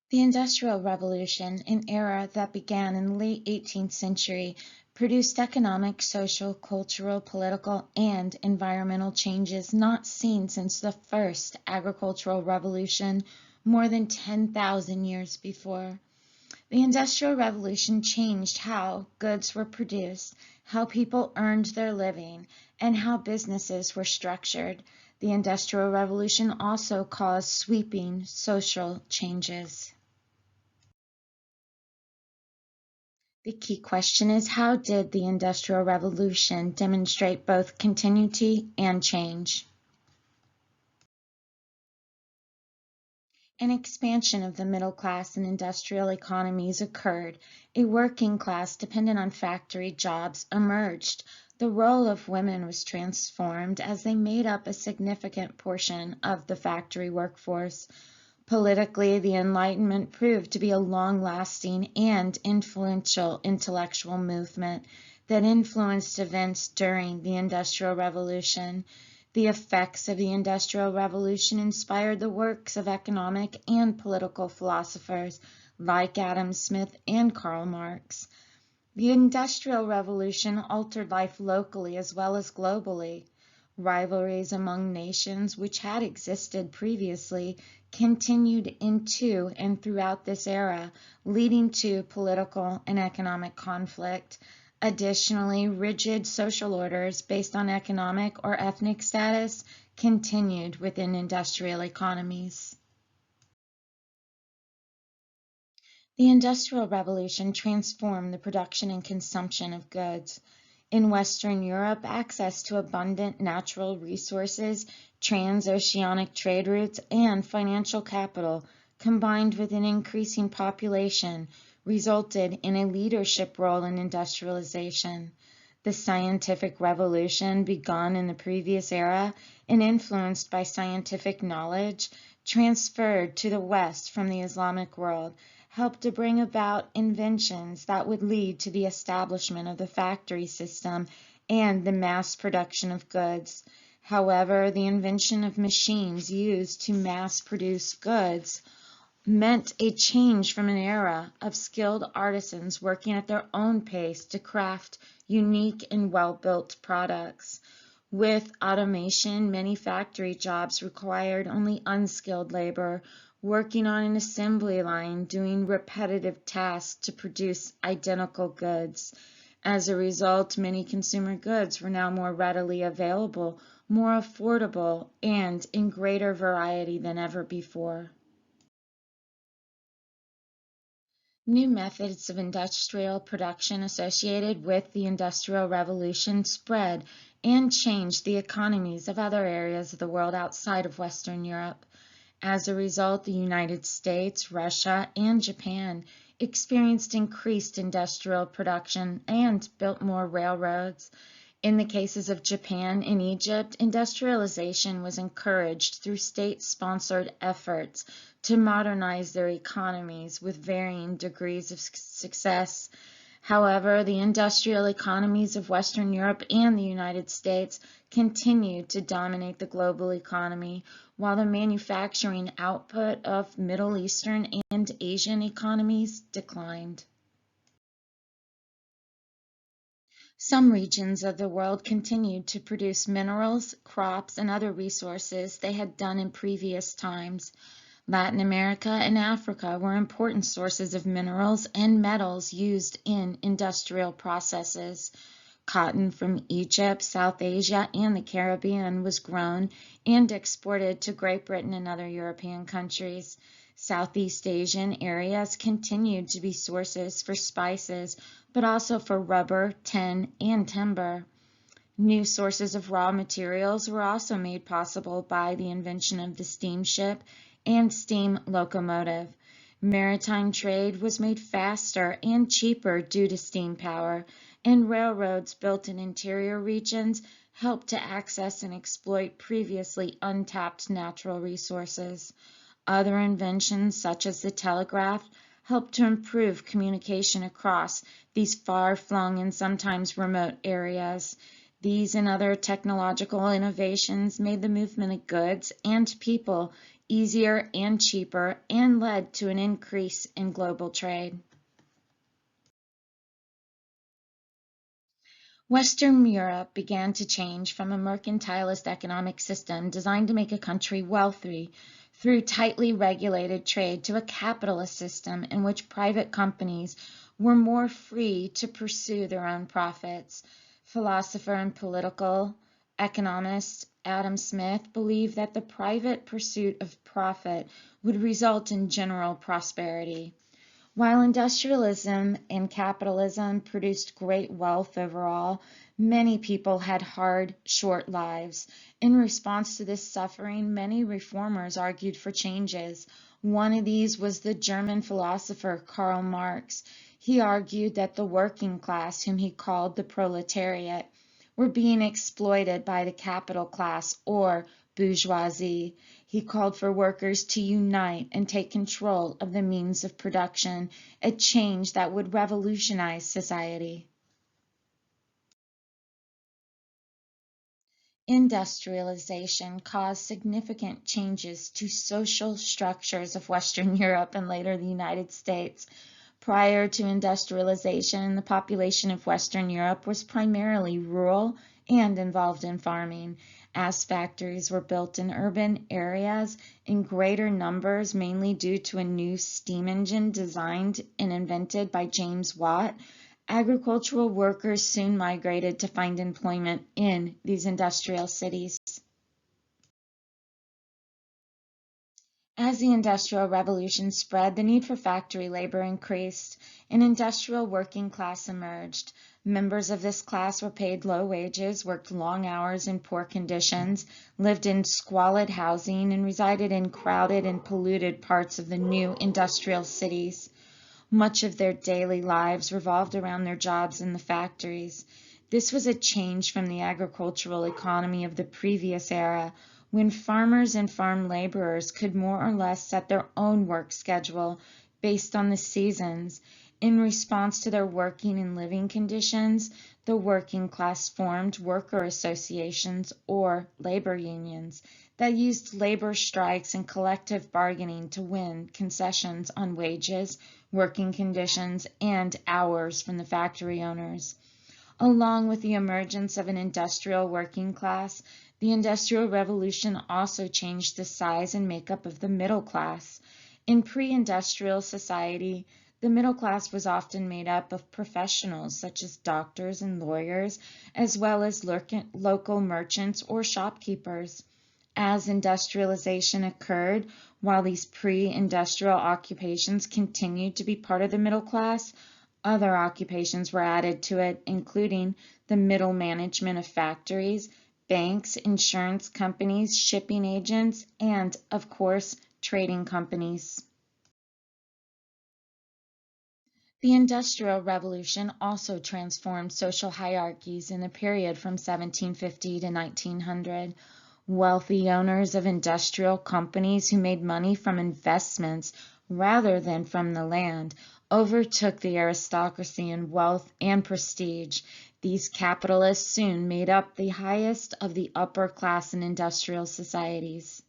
The Industrial Revolution, an era that began in the late 18th century, produced economic, social, cultural, political, and environmental changes not seen since the first agricultural revolution more than 10,000 years before. The Industrial Revolution changed how goods were produced, how people earned their living, and how businesses were structured. The Industrial Revolution also caused sweeping social changes. The key question is, how did the Industrial Revolution demonstrate both continuity and change? An expansion of the middle class in industrial economies occurred. A working class dependent on factory jobs emerged. The role of women was transformed as they made up a significant portion of the factory workforce. Politically, the Enlightenment proved to be a long-lasting and influential intellectual movement that influenced events during the Industrial Revolution. The effects of the Industrial Revolution inspired the works of economic and political philosophers like Adam Smith and Karl Marx. The Industrial Revolution altered life locally as well as globally. Rivalries among nations, which had existed previously, continued into and throughout this era, leading to political and economic conflict. Additionally, rigid social orders based on economic or ethnic status continued within industrial economies. The Industrial Revolution transformed the production and consumption of goods. In Western Europe, access to abundant natural resources, transoceanic trade routes, and financial capital, combined with an increasing population, resulted in a leadership role in industrialization. The scientific revolution, begun in the previous era and influenced by scientific knowledge, transferred to the West from the Islamic world, helped to bring about inventions that would lead to the establishment of the factory system and the mass production of goods. However, the invention of machines used to mass produce goods meant a change from an era of skilled artisans working at their own pace to craft unique and well-built products. With automation, many factory jobs required only unskilled labor, working on an assembly line, doing repetitive tasks to produce identical goods. As a result, many consumer goods were now more readily available, more affordable, and in greater variety than ever before. New methods of industrial production associated with the Industrial Revolution spread and changed the economies of other areas of the world outside of Western Europe. As a result, the United States, Russia, and Japan experienced increased industrial production and built more railroads. In the cases of Japan and Egypt, industrialization was encouraged through state-sponsored efforts to modernize their economies with varying degrees of success. However, the industrial economies of Western Europe and the United States continued to dominate the global economy, while the manufacturing output of Middle Eastern and Asian economies declined. Some regions of the world continued to produce minerals, crops, and other resources they had done in previous times. Latin America and Africa were important sources of minerals and metals used in industrial processes. Cotton from Egypt, South Asia, and the Caribbean was grown and exported to Great Britain and other European countries. Southeast Asian areas continued to be sources for spices, but also for rubber, tin, and timber. New sources of raw materials were also made possible by the invention of the steamship and steam locomotive. Maritime trade was made faster and cheaper due to steam power, and railroads built in interior regions helped to access and exploit previously untapped natural resources. Other inventions, such as the telegraph, helped to improve communication across these far-flung and sometimes remote areas. These and other technological innovations made the movement of goods and people easier and cheaper, and led to an increase in global trade. Western Europe began to change from a mercantilist economic system designed to make a country wealthy through tightly regulated trade to a capitalist system in which private companies were more free to pursue their own profits. Philosopher and political economist Adam Smith believed that the private pursuit of profit would result in general prosperity. While industrialism and capitalism produced great wealth overall, many people had hard, short lives. In response to this suffering, many reformers argued for changes. One of these was the German philosopher Karl Marx. He argued that the working class, whom he called the proletariat, were being exploited by the capital class or bourgeoisie. He called for workers to unite and take control of the means of production, a change that would revolutionize society. Industrialization caused significant changes to social structures of Western Europe and later the United States. Prior to industrialization, the population of Western Europe was primarily rural and involved in farming. As factories were built in urban areas in greater numbers, mainly due to a new steam engine designed and invented by James Watt, agricultural workers soon migrated to find employment in these industrial cities. As the Industrial Revolution spread, the need for factory labor increased. An industrial working class emerged. Members of this class were paid low wages, worked long hours in poor conditions, lived in squalid housing, and resided in crowded and polluted parts of the new industrial cities. Much of their daily lives revolved around their jobs in the factories. This was a change from the agricultural economy of the previous era, when farmers and farm laborers could more or less set their own work schedule based on the seasons. In response to their working and living conditions, the working class formed worker associations or labor unions that used labor strikes and collective bargaining to win concessions on wages, working conditions, and hours from the factory owners. Along with the emergence of an industrial working class, the Industrial Revolution also changed the size and makeup of the middle class. In pre-industrial society, the middle class was often made up of professionals such as doctors and lawyers, as well as local merchants or shopkeepers. As industrialization occurred, while these pre-industrial occupations continued to be part of the middle class, other occupations were added to it, including the middle management of factories, banks, insurance companies, shipping agents, and, of course, trading companies. The Industrial Revolution also transformed social hierarchies in the period from 1750 to 1900. Wealthy owners of industrial companies who made money from investments rather than from the land overtook the aristocracy in wealth and prestige. These capitalists soon made up the highest of the upper class in industrial societies.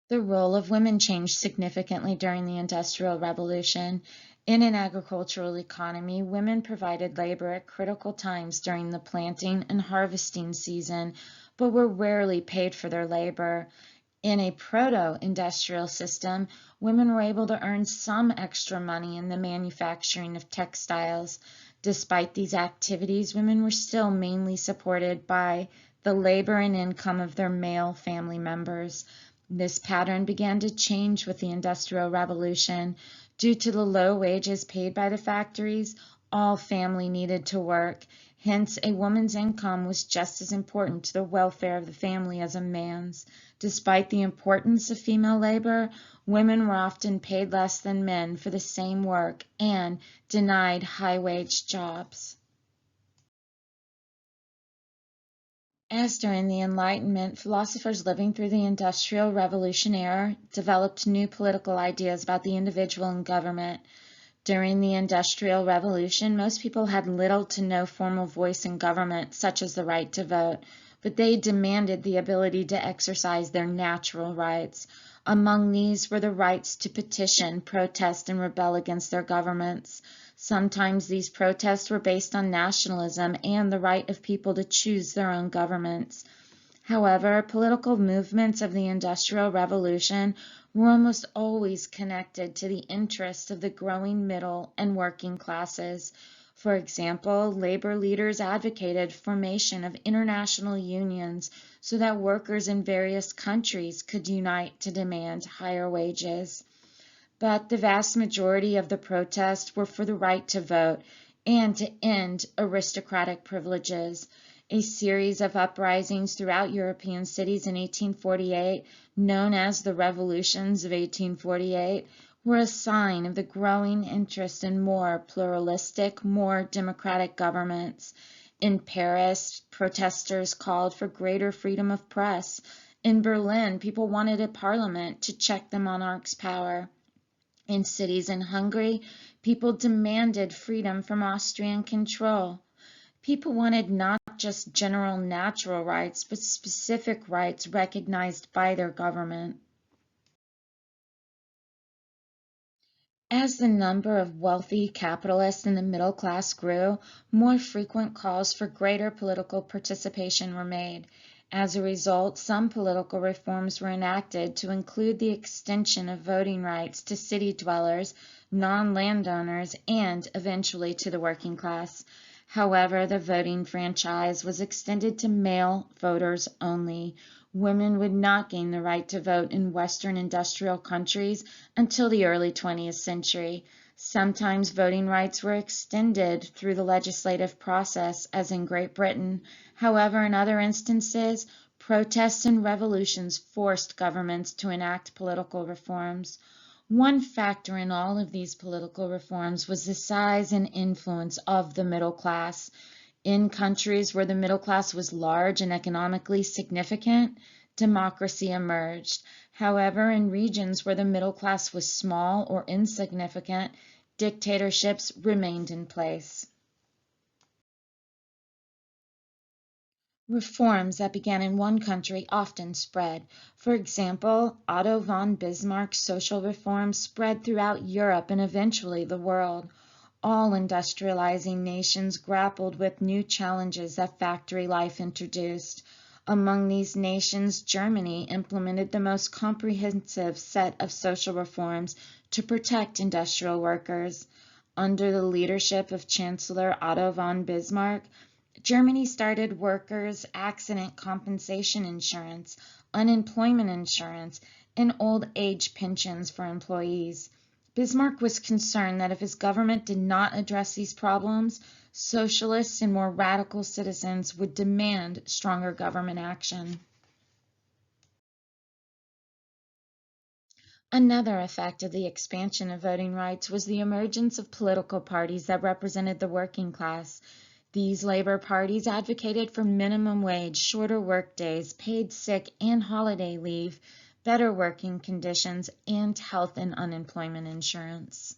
The role of women changed significantly during the Industrial Revolution. In an agricultural economy, women provided labor at critical times during the planting and harvesting season, but were rarely paid for their labor. In a proto-industrial system, women were able to earn some extra money in the manufacturing of textiles. Despite these activities, women were still mainly supported by the labor and income of their male family members. This pattern began to change with the Industrial Revolution. Due to the low wages paid by the factories, all family needed to work. Hence, a woman's income was just as important to the welfare of the family as a man's. Despite the importance of female labor, women were often paid less than men for the same work and denied high-wage jobs. As during the Enlightenment, philosophers living through the Industrial Revolution era developed new political ideas about the individual and government. During the Industrial Revolution, most people had little to no formal voice in government, such as the right to vote. but they demanded the ability to exercise their natural rights. Among these were the rights to petition, protest, and rebel against their governments. Sometimes these protests were based on nationalism and the right of people to choose their own governments. However, political movements of the Industrial Revolution were almost always connected to the interests of the growing middle and working classes. For example, labor leaders advocated formation of international unions so that workers in various countries could unite to demand higher wages. But the vast majority of the protests were for the right to vote and to end aristocratic privileges. A series of uprisings throughout European cities in 1848, known as the Revolutions of 1848, were a sign of the growing interest in more pluralistic, more democratic governments. In Paris, protesters called for greater freedom of press. In Berlin, people wanted a parliament to check the monarch's power. In cities in Hungary, people demanded freedom from Austrian control. People wanted not just general natural rights, but specific rights recognized by their government. As the number of wealthy capitalists in the middle class grew, more frequent calls for greater political participation were made. As a result, some political reforms were enacted to include the extension of voting rights to city dwellers, non-landowners, and eventually to the working class. However, the voting franchise was extended to male voters only. Women would not gain the right to vote in Western industrial countries until the early 20th century. Sometimes voting rights were extended through the legislative process, as in Great Britain. However, in other instances, protests and revolutions forced governments to enact political reforms. One factor in all of these political reforms was the size and influence of the middle class. In countries where the middle class was large and economically significant, democracy emerged. However, in regions where the middle class was small or insignificant, dictatorships remained in place. Reforms that began in one country often spread. For example, Otto von Bismarck's social reforms spread throughout Europe and eventually the world. All industrializing nations grappled with new challenges that factory life introduced. Among these nations, Germany implemented the most comprehensive set of social reforms to protect industrial workers. Under the leadership of Chancellor Otto von Bismarck, Germany started workers' accident compensation insurance, unemployment insurance, and old age pensions for employees. Bismarck was concerned that if his government did not address these problems, socialists and more radical citizens would demand stronger government action. Another effect of the expansion of voting rights was the emergence of political parties that represented the working class. These labor parties advocated for minimum wage, shorter work days, paid sick and holiday leave, better working conditions, and health and unemployment insurance.